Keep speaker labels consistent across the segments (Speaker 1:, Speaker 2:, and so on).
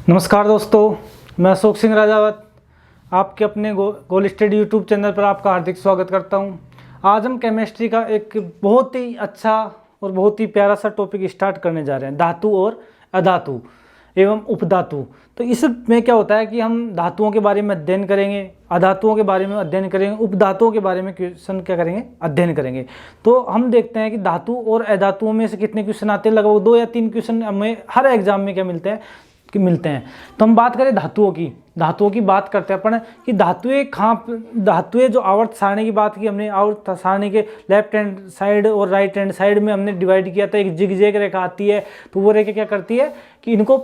Speaker 1: नमस्कार दोस्तों, मैं अशोक सिंह राजावत आपके अपने गोल स्टडी यूट्यूब चैनल पर आपका हार्दिक स्वागत करता हूं। आज हम केमिस्ट्री का एक बहुत ही अच्छा और बहुत ही प्यारा सा टॉपिक स्टार्ट करने जा रहे हैं, धातु और अधातु एवं उपधातु। तो इसमें क्या होता है कि हम धातुओं के बारे में अध्ययन करेंगे, अधातुओं के बारे में अध्ययन करेंगे, उपधातुओं के बारे में क्वेश्चन क्या करेंगे, अध्ययन करेंगे। तो हम देखते हैं कि धातु और अधातुओं में से कितने क्वेश्चन आते हैं। लगभग 2 या 3 क्वेश्चन हमें हर एग्जाम में क्या मिलते हैं कि मिलते हैं। तो हम बात करें धातुओं की बात करते हैं अपन कि धातुएं जो आवर्त सारणी की बात की हमने, आवर्त सारणी के लेफ्ट हैंड साइड और राइट हैंड साइड में हमने डिवाइड किया था। एक जिगजैग रेखा आती है, तो वो रेखा क्या करती है कि इनको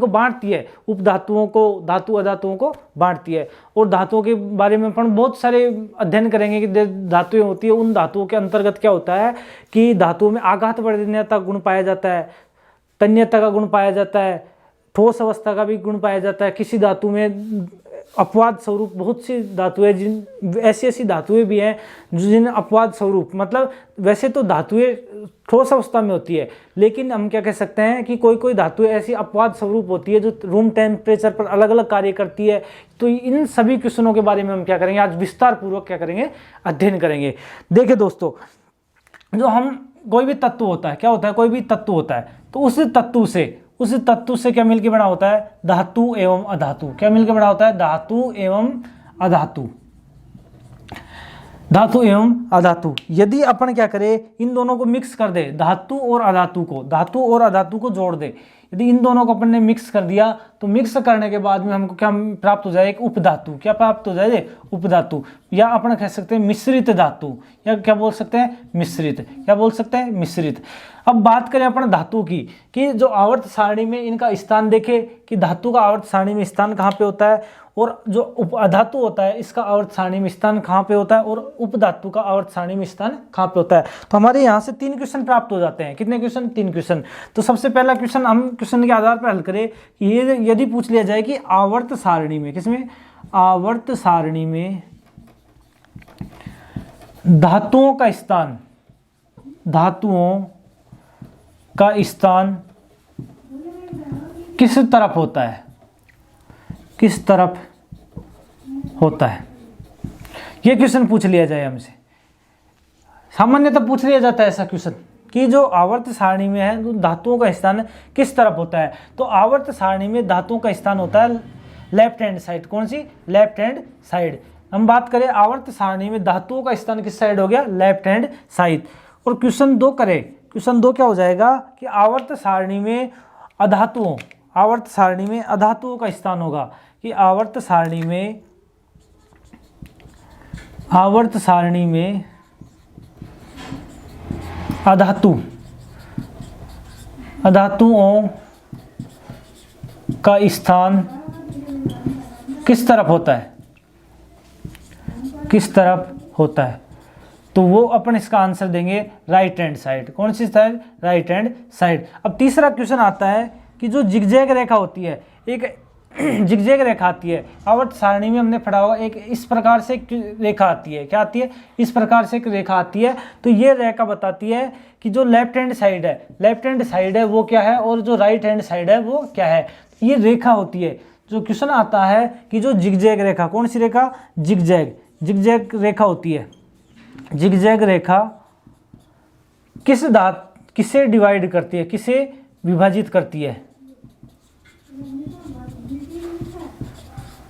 Speaker 1: बांटती है, उपधातुओं को, धातु अधातुओं को बांटती है। और धातुओं के बारे में अपन बहुत सारे अध्ययन करेंगे कि धातुएं होती है, उन धातुओं के अंतर्गत क्या होता है कि धातुओं में आघात वर्णनीयता गुण पाया जाता है, तन्यता का गुण पाया जाता है, ठोस अवस्था का भी गुण पाया जाता है। किसी धातु में अपवाद स्वरूप बहुत सी धातुएं, ऐसी धातुएं भी हैं जिन अपवाद स्वरूप, मतलब वैसे तो धातुएं ठोस अवस्था में होती है, लेकिन हम क्या कह सकते हैं कि कोई धातुएं ऐसी अपवाद स्वरूप होती है जो रूम टेम्परेचर पर अलग अलग कार्य करती है। तो इन सभी क्वेश्चनों के बारे में हम क्या करेंगे, आज विस्तार पूर्वक क्या करेंगे, अध्ययन करेंगे। देखिए दोस्तों, जो हम कोई भी तत्व होता है, क्या होता है, कोई भी तत्व होता है, तो उस तत्व से क्या मिलकर बना होता है, धातु एवं अधातु। क्या मिलकर बना होता है, धातु एवं अधातु, धातु एवं अधातु। यदि अपन क्या करें, इन दोनों को मिक्स कर दे, धातु और अधातु को जोड़ दे, यदि इन दोनों को अपन ने मिक्स कर दिया, तो मिक्स करने के बाद में हमको क्या प्राप्त हो जाए, एक उपधातु। क्या प्राप्त हो जाए, उपधातु, या अपन कह सकते हैं मिश्रित धातु, या क्या बोल सकते हैं, मिश्रित। क्या बोल सकते हैं, मिश्रित। अब बात करें अपन धातु की, कि जो आवर्त सारणी में इनका स्थान देखें कि धातु का आवर्त सारणी में स्थान कहाँ पे होता है, और जो अधातु होता है इसका आवर्त सारणी में स्थान कहाँ पे होता है, और उपधातु का आवर्त सारणी में स्थान कहाँ पे होता है। तो हमारे यहाँ से 3 क्वेश्चन प्राप्त हो जाते हैं। कितने क्वेश्चन, 3 क्वेश्चन। तो सबसे पहला क्वेश्चन हम क्वेश्चन के आधार पर हल करें कि ये यदि पूछ लिया जाए कि आवर्त सारणी में, किसमें, आवर्त सारणी में धातुओं का स्थान, धातुओं का स्थान किस तरफ होता है, किस तरफ होता है, यह क्वेश्चन पूछ लिया जाए हमसे। सामान्यतः पूछ लिया जाता है ऐसा क्वेश्चन कि जो आवर्त सारणी में है, तो धातुओं का स्थान किस तरफ होता है। तो आवर्त सारणी में धातुओं का स्थान होता है लेफ्ट हैंड साइड। कौन सी, लेफ्ट हैंड साइड। हम बात करें आवर्त सारणी में धातुओं का स्थान किस साइड हो गया, लेफ्ट हैंड साइड। और क्वेश्चन 2 करें, क्वेश्चन 2 क्या हो जाएगा कि आवर्त सारणी में अधातुओं, आवर्त सारणी में अधातुओं का स्थान होगा, कि आवर्त सारणी में अधातुओं का स्थान किस तरफ होता है, किस तरफ होता है। तो वो अपन इसका आंसर देंगे राइट हैंड साइड। कौन सी साइड, राइट हैंड साइड। अब तीसरा क्वेश्चन आता है कि जो जिगजैग रेखा होती है, एक जिगजैग रेखा आती है आवर्त सारणी में, हमने पढ़ा होगा, एक इस प्रकार से रेखा आती है। क्या आती है, इस प्रकार से एक रेखा आती है। तो ये रेखा बताती है कि जो लेफ्ट हैंड साइड है वो क्या है, और जो राइट हैंड साइड है वो क्या है। ये रेखा होती है। जो क्वेश्चन आता है कि जो जिगजैग रेखा, कौन सी रेखा, जिगजैग रेखा होती है, जिगजैग रेखा किसे डिवाइड करती है, किसे विभाजित करती है,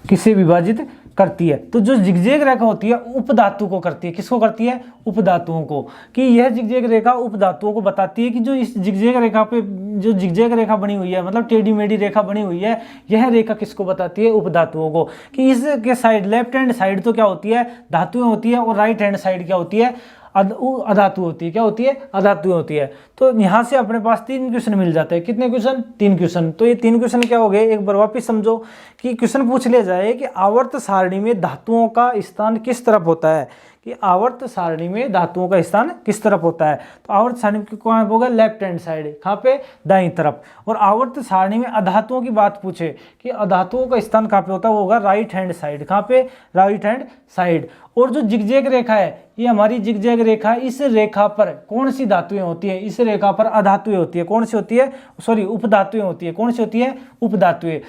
Speaker 1: किसे विभाजित करती है। तो जो जिगजैग रेखा होती है उपधातु को करती है। किसको करती है, उपधातुओं को। कि यह जिगजैग रेखा उपधातुओं को बताती है कि जो इस जिगजैग रेखा पे जो जिगजैग रेखा बनी हुई है, मतलब टेढ़ी मेढ़ी रेखा बनी हुई है, यह रेखा किसको बताती है, उपधातुओं को। कि इसके साइड, लेफ्ट हैंड साइड तो क्या होती है, धातुएं होती है, और राइट हैंड साइड क्या होती है, अधातु होती है। क्या होती है, अधातु होती है। तो यहाँ से अपने पास 3 क्वेश्चन मिल जाते हैं। कितने क्वेश्चन, 3 क्वेश्चन। तो ये 3 क्वेश्चन क्या हो गए, एक बार वापिस समझो कि क्वेश्चन पूछ लिया जाए कि आवर्त सारणी में धातुओं का स्थान किस तरफ होता है, कि आवर्त सारणी में धातुओं का स्थान किस तरफ होता है। तो आवर्त सारणी में कौन होगा, लेफ्ट हैंड साइड, कहाँ पे, दाईं तरफ। और आवर्त सारणी में अधातुओं की बात पूछे कि अधातुओं का स्थान कहाँ पे होता है, वो होगा राइट हैंड साइड, कहाँ पे, राइट हैंड साइड। और जो जिगजैग रेखा है, ये हमारी जिगजैग रेखा, इस रेखा पर कौन सी धातुएं होती है, इस रेखा पर अधातुएं होती है, कौन सी होती है, सॉरी उपधातुएं होती है, कौन सी होती है, उपधातुएं।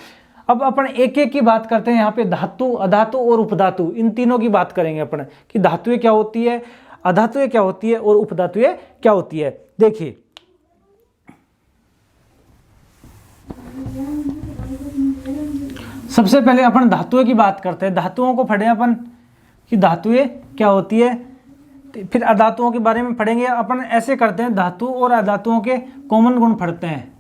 Speaker 1: अब अपन एक एक की बात करते हैं, यहाँ पे धातु, अधातु और उपधातु, इन तीनों की बात करेंगे अपन कि धातुएं क्या होती है, अधातुएं क्या होती है और उपधातुएं क्या होती है। देखिए सबसे पहले अपन धातुएं की बात करते हैं, धातुओं को पढ़े अपन कि धातुएं क्या होती है, फिर अधातुओं के बारे में पढ़ेंगे। अपन ऐसे करते हैं, धातु और अधातुओं के कॉमन गुण पढ़ते हैं,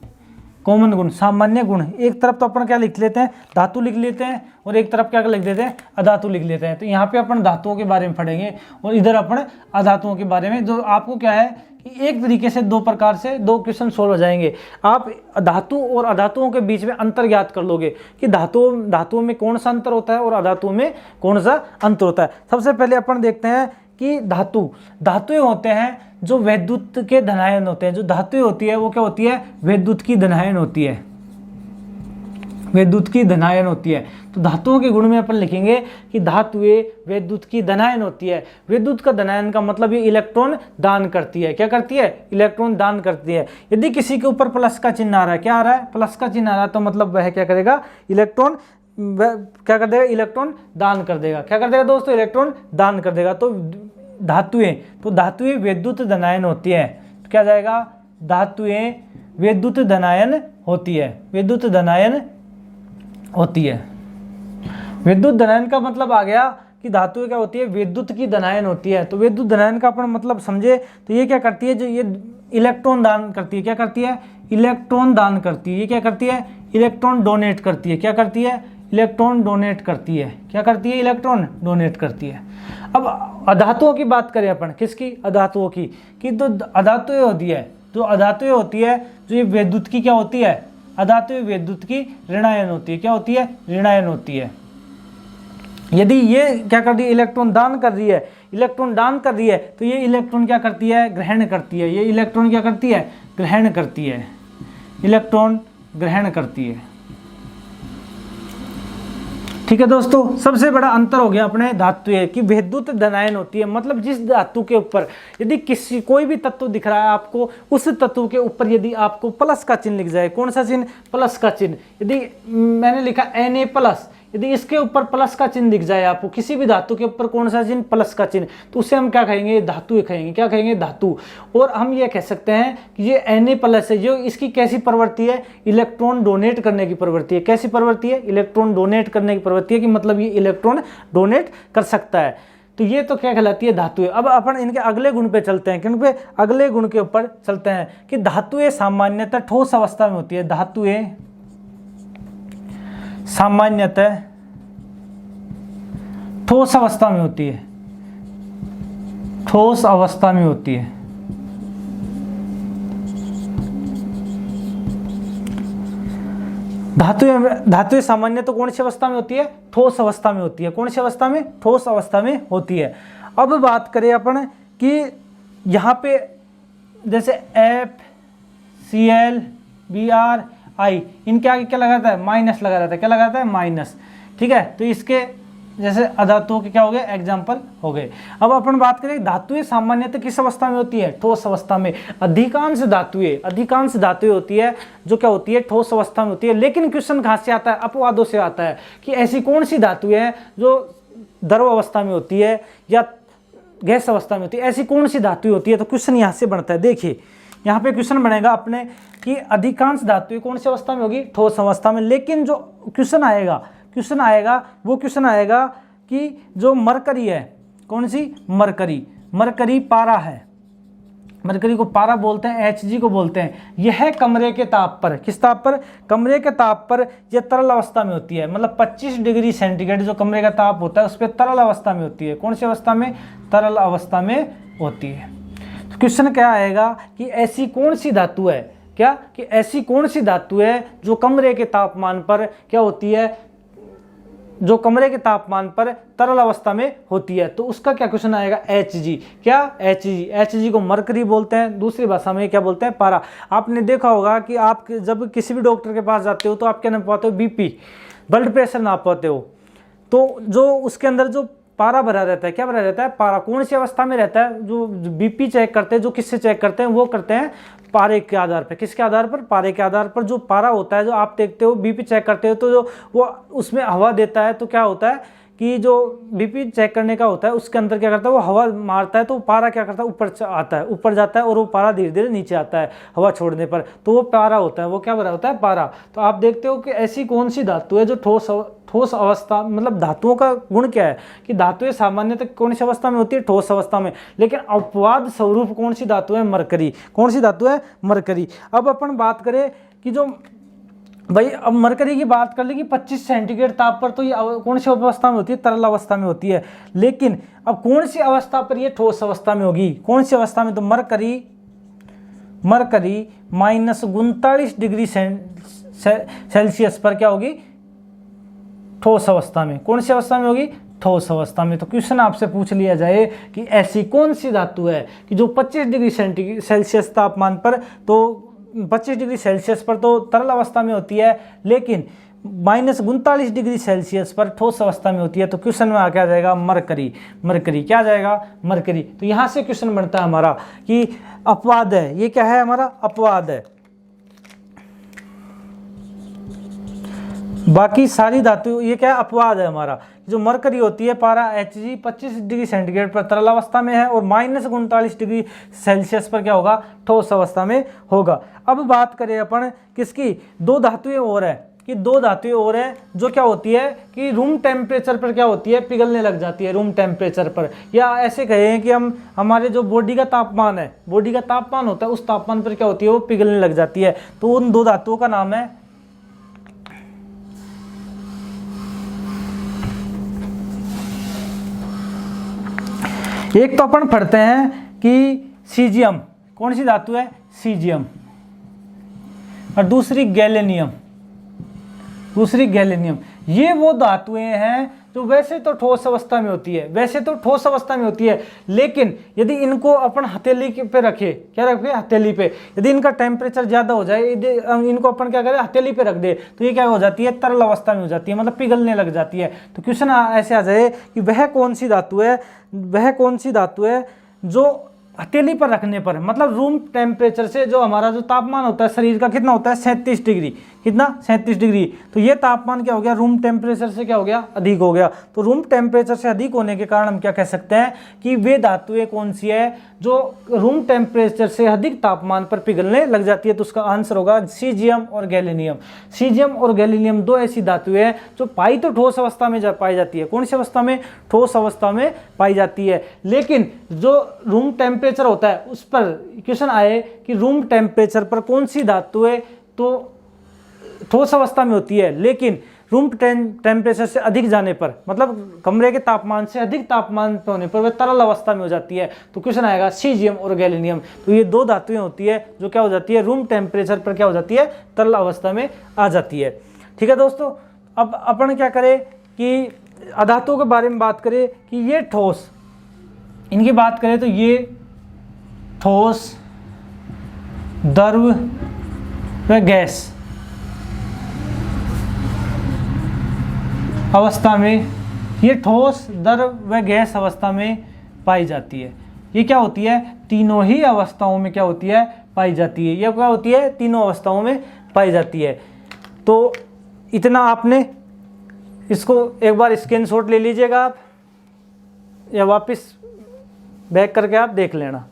Speaker 1: कॉमन गुण, सामान्य गुण। एक तरफ तो अपन क्या लिख लेते हैं, धातु लिख लेते हैं, और एक तरफ क्या लिख देते हैं, अधातु लिख लेते हैं। तो यहाँ पे अपन धातुओं के बारे में पढ़ेंगे और इधर अपन अधातुओं के बारे में। जो आपको क्या है कि एक तरीके से दो प्रकार से दो क्वेश्चन सोल्व हो जाएंगे। आप धातु और अधातुओं के बीच में अंतर ज्ञात कर लोगे कि धातुओं में कौन सा अंतर होता है और अधातुओं में कौन सा अंतर होता है। सबसे पहले अपन देखते हैं कि धातुएं होते हैं जो वैद्युत के धनायन होते हैं। जो धातुएं होती है वो क्या होती है, वैद्युत की धनायन होती है, वैद्युत की धनायन होती है। तो धातुओं के गुण में अपन लिखेंगे कि धातुएं वैद्युत की धनायन होती है। वैद्युत का धनायन का मतलब ये इलेक्ट्रॉन दान करती है। क्या करती है, इलेक्ट्रॉन दान करती है। यदि किसी के ऊपर प्लस का चिन्ह आ रहा है, क्या आ रहा है, प्लस का चिन्ह आ रहा है, तो मतलब वह क्या करेगा, इलेक्ट्रॉन क्या कर देगा, इलेक्ट्रॉन दान कर देगा। क्या कर देगा दोस्तों, इलेक्ट्रॉन दान कर देगा। तो धातुएं वैद्युत धनायन होती है। तो क्या जाएगा, धातुएं वैद्युत धनायन होती है, वैद्युत धनायन होती है। विद्युत धनायन का मतलब आ गया कि धातुएं क्या होती है, विद्युत की धनायन होती है। तो विद्युत धनायन का अपन मतलब समझे तो ये क्या करती है, जो ये इलेक्ट्रॉन दान करती है, क्या करती है, इलेक्ट्रॉन दान करती है। ये क्या करती है, इलेक्ट्रॉन डोनेट करती है। क्या करती है, इलेक्ट्रॉन डोनेट करती है। क्या करती है, इलेक्ट्रॉन डोनेट करती है। अब अधातुओं की बात करें अपन, किसकी, अधातुओं की, कि तो अधातुएं होती है, जो अधातुएं होती है, जो ये विद्युत की क्या होती है, अधातुएं विद्युत की ऋणायन होती है। क्या होती है, ऋणायन होती है। यदि ये क्या कर रही है, इलेक्ट्रॉन दान कर रही है, इलेक्ट्रॉन दान कर रही है, तो ये इलेक्ट्रॉन क्या करती है, ग्रहण करती है। ये इलेक्ट्रॉन क्या करती है, ग्रहण करती है, इलेक्ट्रॉन ग्रहण करती है। ठीक है दोस्तों, सबसे बड़ा अंतर हो गया अपने धातुएं की विद्युत धनायन होती है। मतलब जिस धातु के ऊपर यदि कोई भी तत्व दिख रहा है आपको, उस तत्व के ऊपर यदि आपको प्लस का चिन्ह लिख जाए, कौन सा चिन्ह, प्लस का चिन्ह। यदि मैंने लिखा Na+, यदि इसके ऊपर प्लस का चिन्ह दिख जाए आपको, किसी भी धातु के ऊपर कौन सा चिन्ह, प्लस का चिन्ह, तो उसे हम क्या कहेंगे, धातु कहेंगे। क्या कहेंगे, धातु। और हम ये कह सकते हैं कि ये Na+ है, जो इसकी कैसी प्रवृत्ति है, इलेक्ट्रॉन डोनेट करने की प्रवृत्ति है। कैसी प्रवृत्ति है, इलेक्ट्रॉन डोनेट करने की प्रवृत्ति है, कि मतलब ये इलेक्ट्रॉन डोनेट कर सकता है। तो ये तो क्या कहलाती है, धातुएं। अब अपन इनके अगले गुण पे चलते हैं, क्योंकि अगले गुण के ऊपर चलते हैं कि धातुएं सामान्यतः ठोस अवस्था में होती है। धातुएं सामान्यतः ठोस अवस्था में होती है, ठोस अवस्था में होती है। धातुएं सामान्य तो कौन सी अवस्था में होती है, ठोस अवस्था में होती है। कौन सी अवस्था में, ठोस अवस्था में होती है। अब बात करें अपन कि यहाँ पे जैसे FCl Br I, इनके आगे क्या लगाता है, माइनस लगा रहता है। क्या लगाता है, माइनस। ठीक है, तो इसके जैसे अधातुओं के क्या हो गए, एग्जाम्पल हो गए। अब अपन बात करें धातुएं सामान्यतः किस अवस्था में होती है, ठोस अवस्था में। अधिकांश धातुएं होती है जो क्या होती है, ठोस अवस्था में होती है। लेकिन क्वेश्चन कहाँ से आता है, अपवादों से आता है कि ऐसी कौन सी धातुएं हैं जो द्रव अवस्था में होती है या गैस अवस्था में होती है, ऐसी कौन सी धातुएं होती है। तो क्वेश्चन यहाँ से बनता है। देखिए यहाँ पे क्वेश्चन बनेगा अपने कि अधिकांश धातुएं कौन सी अवस्था में होगी, ठोस अवस्था में। लेकिन जो क्वेश्चन आएगा वो क्वेश्चन आएगा कि जो मरकरी है, कौन सी, मरकरी पारा है, मरकरी को पारा बोलते हैं, Hg को बोलते हैं। यह कमरे के ताप पर, किस ताप पर, कमरे के ताप पर यह तरल अवस्था में होती है। मतलब 25 डिग्री सेंटीग्रेड जो कमरे का ताप होता है उस पर तरल अवस्था में होती है। कौन सी अवस्था में, तरल अवस्था में होती है। तो क्वेश्चन क्या आएगा कि ऐसी कौन सी धातु है, क्या कि ऐसी कौन सी धातु है जो कमरे के तापमान पर क्या होती है, जो कमरे के तापमान पर तरल अवस्था में होती है। तो उसका क्या क्वेश्चन आएगा, Hg। क्या Hg को मरकरी बोलते हैं, दूसरी भाषा में क्या बोलते हैं, पारा। आपने देखा होगा कि आप जब किसी भी डॉक्टर के पास जाते हो तो आप क्या नाप पाते हो, बीपी, ब्लड प्रेशर नाप पाते हो। तो जो उसके अंदर जो पारा भरा रहता है, क्या भरा रहता है, पारा। कौन सी अवस्था में रहता है, जो बीपी चेक करते हैं, जो किससे चेक करते हैं, वो करते हैं पारे के आधार पर। किसके आधार पर, पारे के आधार पर। जो पारा होता है, जो आप देखते हो बीपी चेक करते हो तो जो वो उसमें हवा देता है, तो क्या होता है कि जो बीपी चेक करने का होता है उसके अंदर क्या करता है, वो हवा मारता है, तो पारा क्या करता है, ऊपर आता है, ऊपर जाता है, और वो पारा धीरे धीरे नीचे आता है हवा छोड़ने पर, तो वो पारा होता है। वो क्या भरा होता है, पारा। तो आप देखते हो कि ऐसी कौन सी धातु है जो ठोस अवस्था, मतलब धातुओं का गुण क्या है कि धातुएं सामान्यतः कौन सी अवस्था में होती है, ठोस अवस्था में। लेकिन अपवाद स्वरूप कौन सी धातु है, मरकरी। कौन सी धातु है, मरकरी। अब अपन बात करें कि जो भाई, अब मरकरी की बात कर ली कि 25 सेंटीग्रेड ताप पर तो ये कौन सी अवस्था में होती है, तरल अवस्था में होती है। लेकिन अब कौन सी अवस्था पर ये ठोस अवस्था में होगी, कौन सी अवस्था में, तो मरकरी -39 डिग्री सेल्सियस पर क्या होगी, ठोस अवस्था में। कौन सी अवस्था में होगी, ठोस अवस्था में। तो क्वेश्चन आपसे पूछ लिया जाए कि ऐसी कौन सी धातु है कि जो 25 डिग्री सेल्सियस तापमान पर, तो 25 डिग्री सेल्सियस पर तो तरल अवस्था में होती है, लेकिन -39 डिग्री सेल्सियस पर ठोस अवस्था में होती है। तो क्वेश्चन में क्या आ जाएगा, मरकरी। मरकरी क्या आ जाएगा, मरकरी। तो यहां से क्वेश्चन बनता है हमारा कि अपवाद है, ये क्या है हमारा, अपवाद है। बाकी सारी धातु, ये क्या है, अपवाद है हमारा। जो मरकरी होती है, पारा Hg 25 डिग्री सेंटीग्रेड पर तरल अवस्था में है, और -39 डिग्री सेल्सियस पर क्या होगा, ठोस अवस्था में होगा। अब बात करें अपन किसकी, दो धातुएं और है कि दो धातुएं और है जो क्या होती है कि रूम टेम्परेचर पर क्या होती है, पिघलने लग जाती है रूम टेम्परेचर पर। या ऐसे कहें कि हम हमारे जो बॉडी का तापमान है, बॉडी का तापमान होता है, उस तापमान पर क्या होती है, वो पिघलने लग जाती है। तो उन दो धातुओं का नाम है, एक तो अपन पढ़ते हैं कि सीजियम। कौन सी धातु है, सीजियम। और दूसरी गैलेनियम। ये वो धातुएं हैं जो वैसे तो ठोस अवस्था में होती है, लेकिन यदि इनको अपन हथेली पे रखे, क्या रखे, हथेली पे, यदि इनका टेम्परेचर ज्यादा हो जाए, इनको अपन क्या करें, हथेली पे रख दे, तो ये क्या हो जाती है, तरल अवस्था में हो जाती है, मतलब पिघलने लग जाती है। तो क्वेश्चन ऐसे आ जाए कि वह कौन सी धातु है जो हथेली पर रखने पर, मतलब रूम टेम्परेचर से जो हमारा जो तापमान होता है शरीर का, कितना होता है, 37 डिग्री। कितना, 37 डिग्री। तो ये तापमान क्या हो गया, रूम टेम्परेचर से क्या हो गया, अधिक हो गया। तो रूम टेम्परेचर से अधिक होने के कारण हम क्या कह सकते हैं कि वे धातुएं कौन सी है जो रूम टेम्परेचर से अधिक तापमान पर पिघलने लग जाती है। तो उसका आंसर होगा सीजियम और गैलेनियम। सीजियम और गैलेनियम दो ऐसी धातुएं हैं जो पाई तो ठोस अवस्था में पाई जाती है। कौन सी अवस्था में, ठोस अवस्था में पाई जाती है। लेकिन जो रूम टेम्परेचर होता है उस पर क्वेश्चन आए कि रूम टेम्परेचर पर कौन सी धातुएं तो ठोस अवस्था में होती है, लेकिन रूम टेम्परेचर से अधिक जाने पर, मतलब कमरे के तापमान से अधिक तापमान पे होने पर वह तरल अवस्था में हो जाती है। तो क्वेश्चन आएगा सीजियम और गैलेनियम। तो ये दो धातुएं होती है जो क्या हो जाती है, रूम टेम्परेचर पर क्या हो जाती है, तरल अवस्था में आ जाती है। ठीक है दोस्तों, अब अपन क्या करें कि अधातुओं के बारे में बात करें कि ये ठोस, इनकी बात करें तो ये ठोस, द्रव व गैस अवस्था में, ये ठोस, द्रव व गैस अवस्था में पाई जाती है। ये क्या होती है, तीनों ही अवस्थाओं में क्या होती है, पाई जाती है। ये क्या होती है, तीनों अवस्थाओं में पाई जाती है। तो इतना आपने इसको एक बार स्क्रीनशॉट ले लीजिएगा आप, या वापस बैक करके आप देख लेना।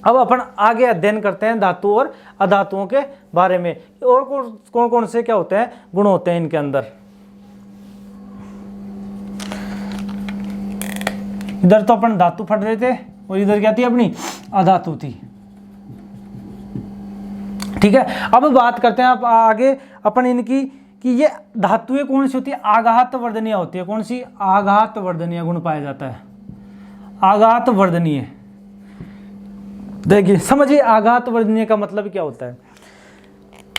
Speaker 1: अब अपन आगे अध्ययन करते हैं धातु और अधातुओं के बारे में, और कौन कौन से क्या होते हैं, गुण होते हैं इनके अंदर। इधर तो अपन धातु पढ़ रहे थे और इधर क्या थी, अपनी अधातु थी। ठीक है, अब बात करते हैं आप आगे अपन इनकी कि ये धातुएं कौन सी होती है, आघात वर्धनीय होती है। कौन सी, आघात वर्धनीय गुण पाया जाता है, आघात वर्धनीय। देखिए समझिए आघात वर्धनीय का मतलब क्या होता है।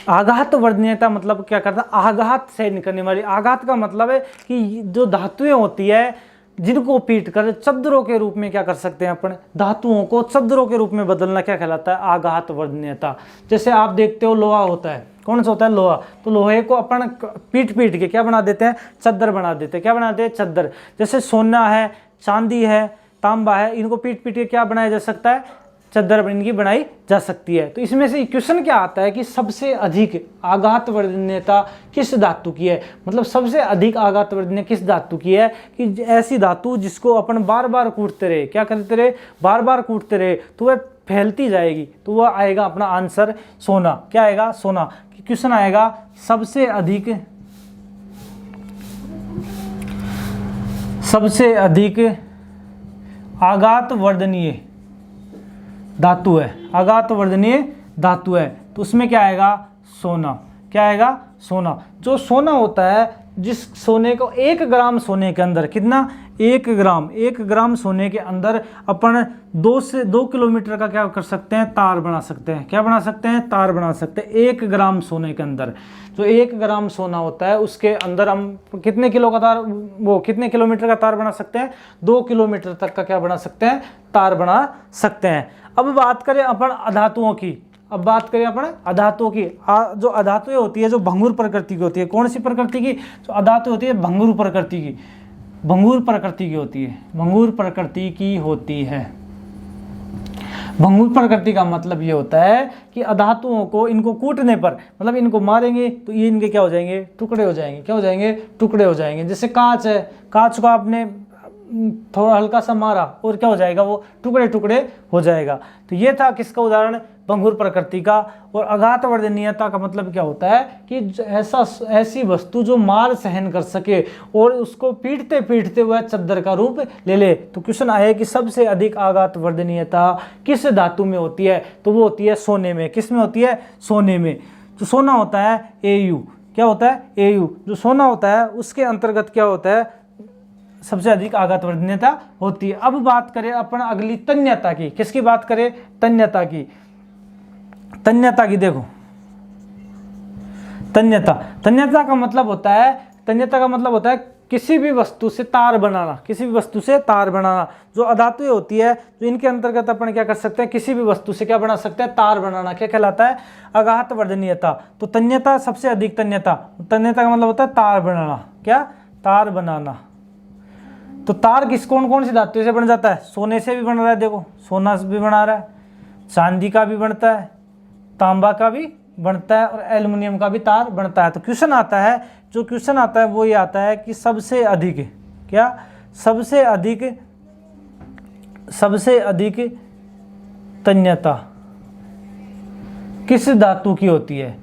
Speaker 1: आघात वर्धनीयता मतलब क्या करता है, आघात सहन करने वाली। आघात का मतलब है कि जो धातुएं होती है जिनको पीट कर चद्दरों के रूप में क्या कर सकते हैं, अपन धातुओं को चद्दरों के रूप में बदलना क्या कहलाता है, आघात वर्धनीयता। जैसे आप देखते हो लोहा होता है, कौन सा होता है, लोहा। तो लोहे को अपन पीट पीट के क्या बना देते हैं, चद्दर बना देते हैं। क्या बनाते हैं, चद्दर। जैसे सोना है, चांदी है, तांबा है, इनको पीट पीट के क्या बनाया जा सकता है, चद्दर इनकी बनाई जा सकती है। तो इसमें से क्वेश्चन क्या आता है कि सबसे अधिक आघात वर्धनीयता किस धातु की है, मतलब सबसे अधिक आघात वर्धनीय किस धातु की है, कि ऐसी धातु जिसको अपन बार बार कूटते रहे, क्या करते रहे, बार बार कूटते रहे तो वह फैलती जाएगी। तो वह आएगा अपना आंसर सोना। क्या आएगा, सोना। क्वेश्चन आएगा सबसे अधिक आघात वर्धनीय धातु है, आघात वर्धनीय धातु है, तो उसमें क्या आएगा, सोना। क्या आएगा, सोना। जो सोना होता है, जिस सोने को 1 ग्राम सोने के अंदर, कितना, 1 ग्राम सोने के अंदर अपन 2 से 2 किलोमीटर का क्या कर सकते हैं, तार बना सकते हैं। क्या बना सकते हैं, तार बना सकते हैं 1 ग्राम सोने के अंदर। जो 1 ग्राम सोना होता है उसके अंदर हम कितने किलो का तार, वो कितने किलोमीटर का तार बना सकते हैं, 2 किलोमीटर तक का क्या बना सकते हैं, तार बना सकते हैं। अब बात करें अपन अधातुओं की, जो अधातुएं होती है, जो भंगुर प्रकृति की होती है। कौन सी प्रकृति की, जो अधातु होती है भंगुर प्रकृति की, भंगुर प्रकृति की होती है, भंगुर प्रकृति की होती है। भंगुर प्रकृति का मतलब ये होता है कि अधातुओं को, इनको कूटने पर, मतलब इनको मारेंगे तो ये इनके क्या हो जाएंगे, टुकड़े हो जाएंगे। क्या हो जाएंगे, टुकड़े हो जाएंगे। जैसे कांच है, कांच को आपने थोड़ा हल्का सा मारा और क्या हो जाएगा, वो टुकड़े टुकड़े हो जाएगा। तो ये था किसका उदाहरण, भंगुर प्रकृति का। और आघात वर्धनीयता का मतलब क्या होता है कि ऐसी वस्तु जो मार सहन कर सके और उसको पीटते पीटते वह चद्दर का रूप ले ले। तो क्वेश्चन आया कि सबसे अधिक आघात वर्धनीयता किस धातु में होती है, तो वो होती है सोने में। किस में होती है, सोने में। जो सोना होता है Au, क्या होता है, Au। जो सोना होता है उसके अंतर्गत क्या होता है, सबसे अधिक आघात वर्धनीयता होती है। अब बात करें अपन अगली तन्यता की। किसकी बात करें, तन्यता की। तन्यता की देखो, तन्यता का मतलब होता है किसी भी वस्तु से तार बनाना, किसी भी वस्तु से तार बनाना। जो अधातुएं होती है, जो इनके अंतर्गत अपन क्या कर सकते हैं, किसी भी वस्तु से क्या बना सकते हैं, तार बनाना। क्या कहलाता है, आघात वर्धनीयता। तो तन्यता, सबसे अधिक तन्यता का मतलब होता है तार बनाना। क्या, तार बनाना। तो तार कौन कौन सी धातु से बन जाता है, सोने से भी बन रहा है, देखो सोना से भी बना रहा है, चांदी का भी बनता है, तांबा का भी बनता है और एल्युमिनियम का भी तार बनता है। तो क्वेश्चन आता है वो ये आता है कि सबसे अधिक, क्या, सबसे अधिक तन्यता किस धातु की होती है,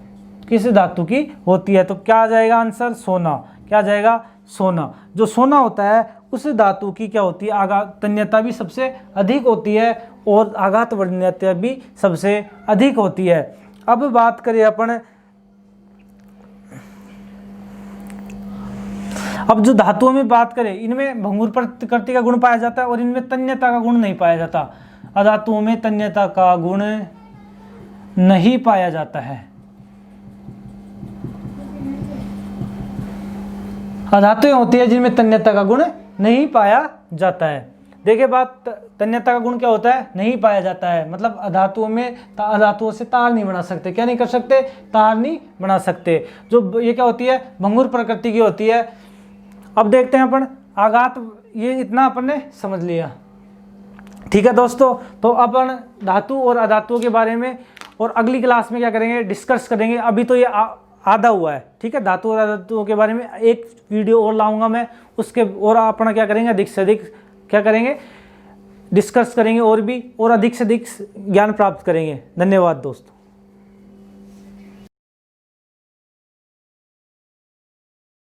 Speaker 1: किस धातु की होती है। तो क्या आ जाएगा आंसर, सोना। क्या आ जाएगा, सोना। जो सोना होता है उस धातु की क्या होती है, आघात तन्यता भी सबसे अधिक होती है और आघात वर्धनीयता भी सबसे अधिक होती है। अब बात करें अपन, अब जो धातुओं में बात करें, इनमें भंगुर प्रकृति का गुण पाया जाता है और इनमें तन्यता का गुण नहीं पाया जाता। अधातुओं में तन्यता का गुण नहीं पाया जाता है। अधातुएं होती है जिनमें तन्यता का गुण नहीं पाया जाता है। देखिए बात, तन्यता का गुण क्या होता है, नहीं पाया जाता है। मतलब अधातुओं से तार नहीं बना सकते। क्या नहीं कर सकते, तार नहीं बना सकते। जो ये क्या होती है, भंगुर प्रकृति की होती है। अब देखते हैं अपन आघात, ये इतना अपन ने समझ लिया। ठीक है दोस्तों, तो अपन धातु और अधातुओं के बारे में और अगली क्लास में क्या करेंगे, डिस्कस करेंगे। अभी तो ये आधा हुआ है। ठीक है, धातु और अधातुओं के बारे में एक वीडियो और लाऊंगा मैं, उसके और अपना क्या करेंगे, अधिक से अधिक क्या करेंगे, डिस्कस करेंगे और भी, और अधिक से अधिक ज्ञान प्राप्त करेंगे। धन्यवाद दोस्तों।